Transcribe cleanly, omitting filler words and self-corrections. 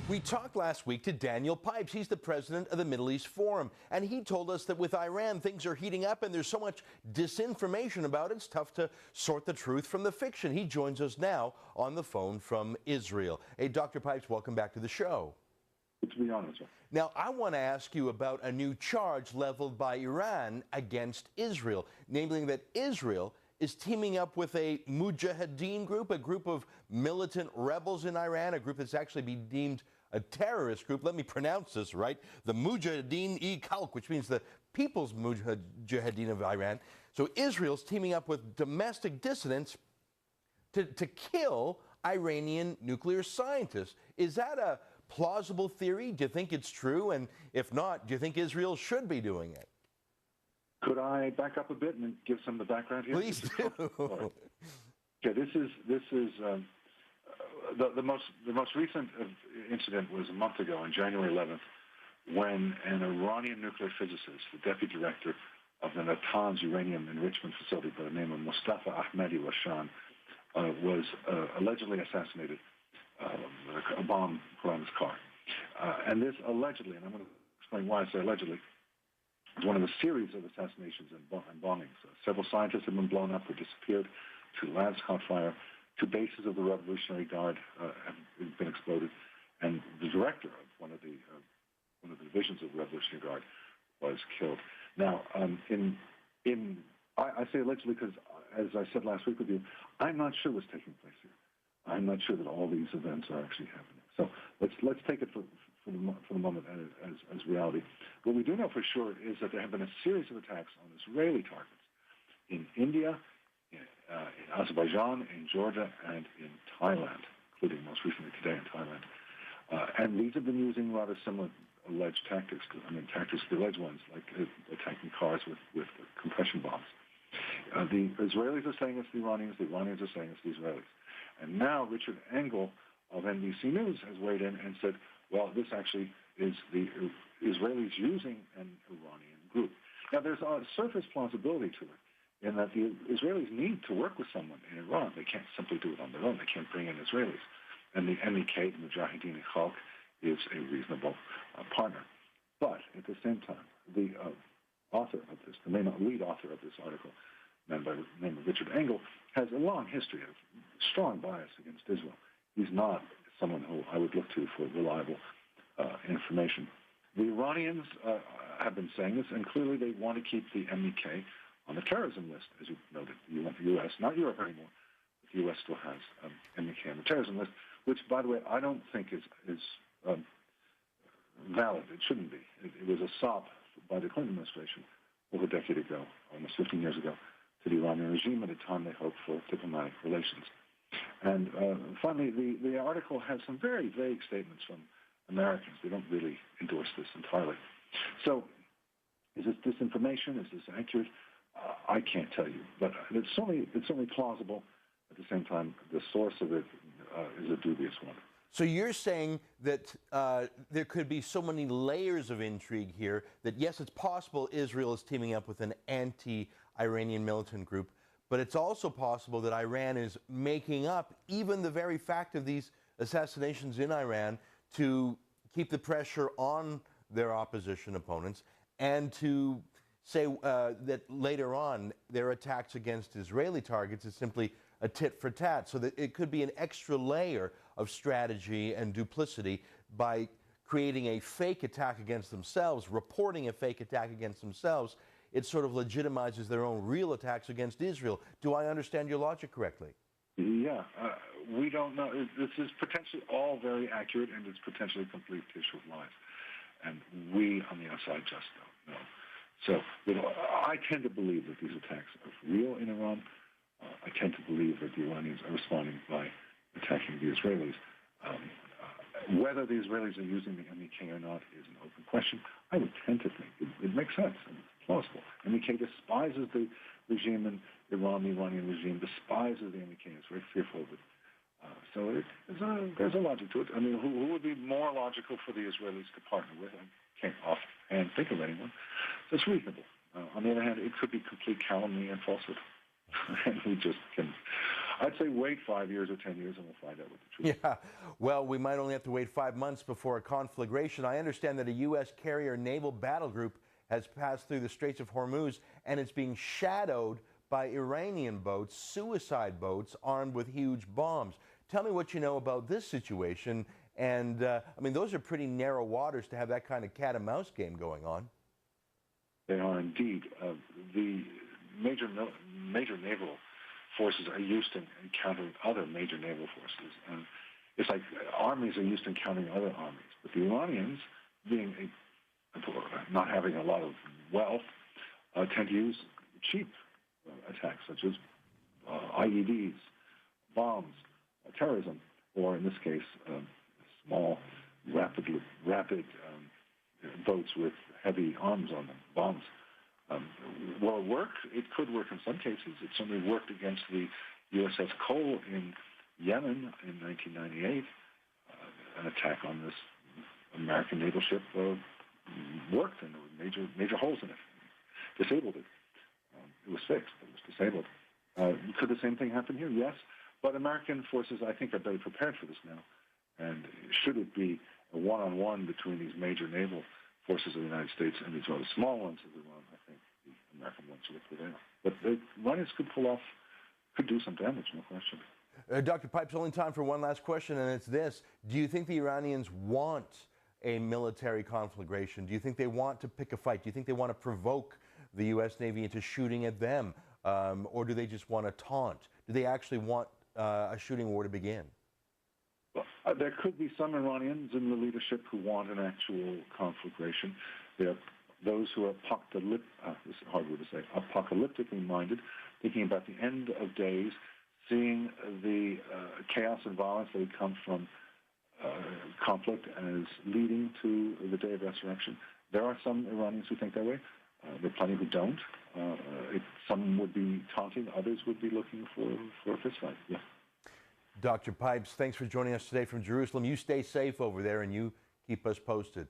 We talked last week to Daniel Pipes. He's the president of the Middle East Forum, and he told us that with Iran, things are heating up and there's so much disinformation about it, it's tough to sort the truth from the fiction. He joins us now on the phone from Israel. Hey, Dr. Pipes, welcome back to the show. Good to be honest. Now, I want to ask you about a new charge leveled by Iran against Israel, namely that Israel is teaming up with a Mujahideen group, a group of militant rebels in Iran, a group that's actually been deemed a terrorist group. Let me pronounce this right. The Mujahideen-e-Khalq, which means the People's Mujahideen of Iran. So Israel's teaming up with domestic dissidents to kill Iranian nuclear scientists. Is that a plausible theory? Do you think it's true? And if not, do you think Israel should be doing it? Could I back up a bit and give some of the background here? Please do. Okay, this is the most recent incident was a month ago, on January 11th, when an Iranian nuclear physicist, the deputy director of the Natanz uranium enrichment facility by the name of Mustafa Ahmadi Rashan, was allegedly assassinated. A bomb put on his car. And this allegedly, and I'm going to explain why I say allegedly, is one of a series of assassinations and bombings. Several scientists have been blown up or disappeared. 2 labs caught fire. 2 bases of the Revolutionary Guard have been exploded, and the director of one of the divisions of the Revolutionary Guard was killed. Now, I say allegedly because, as I said last week with you, I'm not sure what's taking place here. I'm not sure that all these events are actually happening. So let's take it for the moment as reality. What we do know for sure is that there have been a series of attacks on Israeli targets in India, in Azerbaijan, in Georgia, and in Thailand, including most recently today in Thailand. And these have been using rather similar alleged tactics. Tactics, the alleged ones, like attacking cars with compression bombs. The Israelis are saying it's the Iranians are saying it's the Israelis. And now Richard Engel of NBC News has weighed in and said, well, this actually is the Israelis using an Iranian group. Now, there's a surface plausibility to it, in that the Israelis need to work with someone in Iran. They can't simply do it on their own. They can't bring in Israelis. And the MEK, the Mujahideen-e-Khalq, is a reasonable partner. But at the same time, the author of this, the lead author of this article, man by the name of Richard Engel, has a long history of strong bias against Israel. He's not someone who I would look to for reliable information. The Iranians have been saying this, and clearly they want to keep the MEK on the terrorism list, as you noted. The U.S., not Europe anymore, but the U.S. still has MEK on the terrorism list, which, by the way, I don't think is valid. It shouldn't be. It was a sop by the Clinton administration over a decade ago, almost 15 years ago, to the Iranian regime at a time they hoped for diplomatic relations. And finally, the article has some very vague statements from Americans. They don't really endorse this entirely. So is this disinformation? Is this accurate? I can't tell you. But it's certainly plausible. At the same time, the source of it is a dubious one. So you're saying that there could be so many layers of intrigue here that, yes, it's possible Israel is teaming up with an anti-Iranian militant group, but it's also possible that Iran is making up even the very fact of these assassinations in Iran to keep the pressure on their opposition opponents and to say that later on their attacks against Israeli targets is simply a tit for tat, so that it could be an extra layer of strategy and duplicity by creating a fake attack against themselves, reporting a fake attack against themselves. It sort of legitimizes their own real attacks against Israel. Do I understand your logic correctly? Yeah, we don't know. This is potentially all very accurate, and it's potentially a complete tissue of lies. And we on the outside just don't know. So I tend to believe that these attacks are real in Iran. I tend to believe that the Iranians are responding by attacking the Israelis. Whether the Israelis are using the MEK or not is an open question. I would tend to think it makes sense and it's plausible. MEK despises the regime in Iran. The Iranian regime despises the MEK. It's very fearful of it. So there's a logic to it. I mean, who would be more logical for the Israelis to partner with? I can't offhand think of anyone. So it's reasonable. On the other hand, it could be complete calumny and falsehood. And we just can I'd say wait 5 years or 10 years and we'll find out what the truth is. Yeah, well, we might only have to wait 5 months before a conflagration. I understand that a U.S. carrier naval battle group has passed through the Straits of Hormuz, and it's being shadowed by Iranian boats, suicide boats armed with huge bombs. Tell me what you know about this situation. And, I mean, those are pretty narrow waters to have that kind of cat and mouse game going on. They are indeed. The major naval forces are used to encountering other major naval forces. It's like armies are used to encountering other armies. But the Iranians, being not having a lot of wealth, tend to use cheap attacks, such as IEDs, bombs, terrorism, or in this case, small, rapid boats with heavy arms on them, bombs. Will it work? It could work in some cases. It certainly worked against the USS Cole in Yemen in 1998. An attack on this American naval ship worked, and there were major holes in it. Disabled it. It was fixed. It was disabled. Could the same thing happen here? Yes. But American forces, I think, are better prepared for this now. And should it be a one-on-one between these major naval forces of the United States and these rather small ones of Iran, I think the American ones will prevail. But the Iranians could do some damage, no question. Dr. Pipes, only time for one last question, and it's this. Do you think the Iranians want a military conflagration? Do you think they want to pick a fight? Do you think they want to provoke the U.S. Navy into shooting at them? Or do they just want to taunt? Do they actually want a shooting war to begin? Well, there could be some Iranians in the leadership who want an actual conflagration. There are those who are this is a hard word to say, apocalyptically minded, thinking about the end of days, seeing the chaos and violence that would come from conflict as leading to the day of resurrection. There are some Iranians who think that way. There are plenty who don't. Some would be taunting, others would be looking for a fistfight. Yeah. Dr. Pipes, thanks for joining us today from Jerusalem. You stay safe over there and you keep us posted.